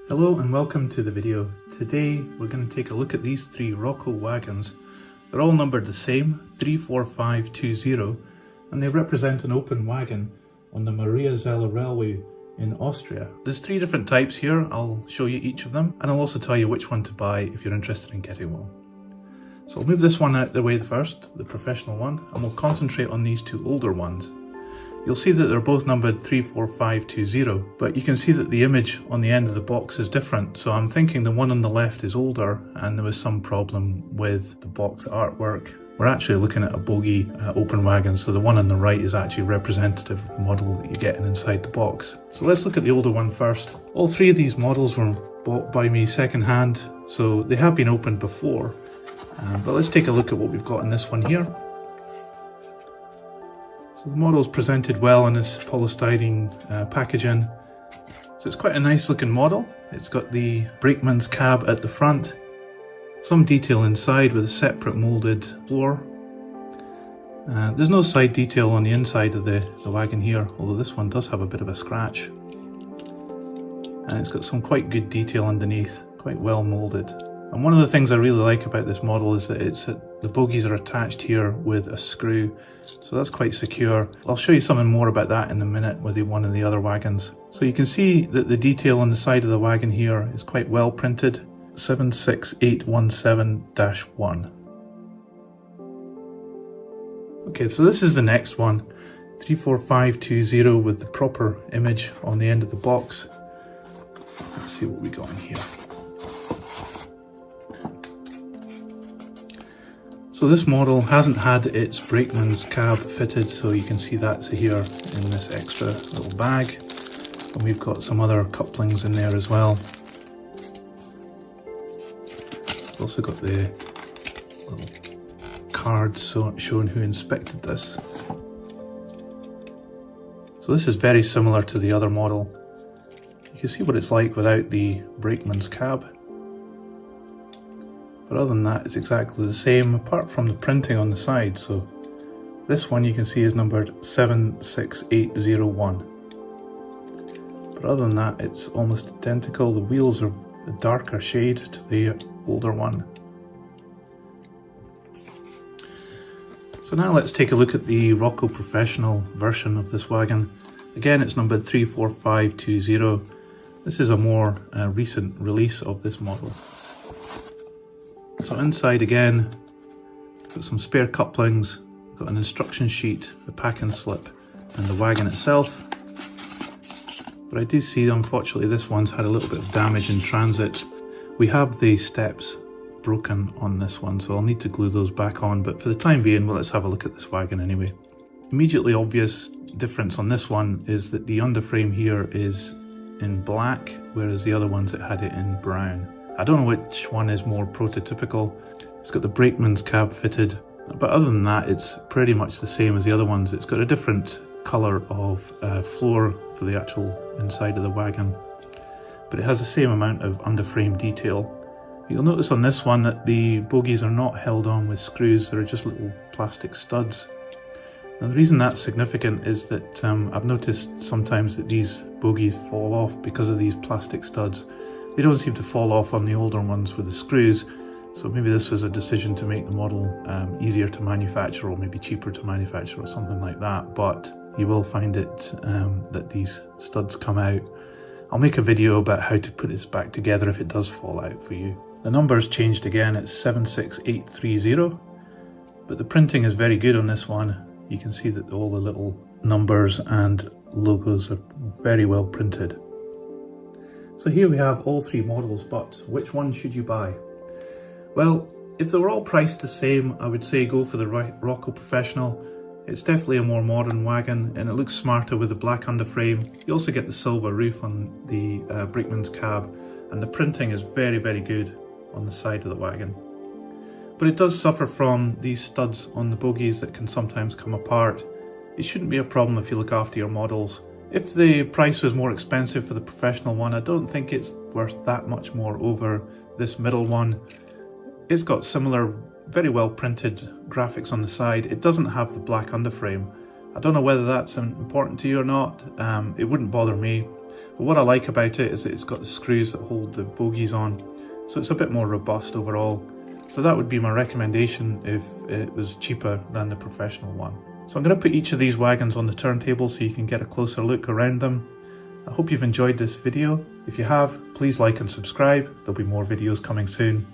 Hello and welcome to the video. Today we're going to take a look at these three Roco wagons. They're all numbered the same, 34520, and they represent an open wagon on the Maria-Zella Railway in Austria. There's three different types here. I'll show you each of them and I'll also tell you which one to buy if you're interested in getting one. So I'll move this one out of the way first, the professional one, and we'll concentrate on these two older ones. You'll see that they're both numbered 34520, but you can see that the image on the end of the box is different. So I'm thinking the one on the left is older and there was some problem with the box artwork. We're actually looking at a bogie open wagon, so the one on the right is actually representative of the model that you're getting inside the box. So let's look at the older one first. All three of these models were bought by me second-hand, so they have been opened before. But let's take a look at what we've got in this one here. So the model is presented well in this polystyrene packaging. So it's quite a nice looking model. It's got the brakeman's cab at the front, some detail inside with a separate moulded floor. There's no side detail on the inside of the wagon here, although this one does have a bit of a scratch. And it's got some quite good detail underneath, quite well moulded. And one of the things I really like about this model is that the bogies are attached here with a screw, so that's quite secure. I'll show you something more about that in a minute with the one and the other wagons. So you can see that the detail on the side of the wagon here is quite well printed, 76817-1. Okay, so this is the next one, 34520 with the proper image on the end of the box. Let's see what we got in here. So this model hasn't had its brakeman's cab fitted, so you can see that's here in this extra little bag. And we've got some other couplings in there as well. We've also got the little card showing who inspected this. So this is very similar to the other model. You can see what it's like without the brakeman's cab. But other than that, it's exactly the same, apart from the printing on the side. So this one you can see is numbered 76801. But other than that, it's almost identical. The wheels are a darker shade to the older one. So now let's take a look at the Roco Professional version of this wagon. Again, it's numbered 34520. This is a more recent release of this model. So inside again, got some spare couplings, got an instruction sheet, the packing slip, and the wagon itself. But I do see, unfortunately, this one's had a little bit of damage in transit. We have the steps broken on this one, so I'll need to glue those back on, but for the time being, well, let's have a look at this wagon anyway. Immediately obvious difference on this one is that the underframe here is in black, whereas the other ones it had it in brown. I don't know which one is more prototypical. It's got the brakeman's cab fitted, but other than that, it's pretty much the same as the other ones. It's got a different colour of floor for the actual inside of the wagon, but it has the same amount of underframe detail. You'll notice on this one that the bogies are not held on with screws, they're just little plastic studs. Now the reason that's significant is that I've noticed sometimes that these bogies fall off because of these plastic studs. They don't seem to fall off on the older ones with the screws, so maybe this was a decision to make the model easier to manufacture, or maybe cheaper to manufacture, or something like that. But you will find it that these studs come out. I'll make a video about how to put this back together if it does fall out for you. The number's changed again, it's 76830, but the printing is very good on this one. You can see that all the little numbers and logos are very well printed. So here we have all three models, but which one should you buy? Well, if they were all priced the same, I would say go for the Roco Professional. It's definitely a more modern wagon and it looks smarter with the black underframe. You also get the silver roof on the brakeman's cab, and the printing is very, very good on the side of the wagon. But it does suffer from these studs on the bogies that can sometimes come apart. It shouldn't be a problem if you look after your models. If the price was more expensive for the professional one, I don't think it's worth that much more over this middle one. It's got similar, very well printed graphics on the side. It doesn't have the black underframe. I don't know whether that's important to you or not. It wouldn't bother me. But what I like about it is that it's got the screws that hold the bogies on, so it's a bit more robust overall. So that would be my recommendation if it was cheaper than the professional one. So I'm going to put each of these wagons on the turntable so you can get a closer look around them. I hope you've enjoyed this video. If you have, please like and subscribe. There'll be more videos coming soon.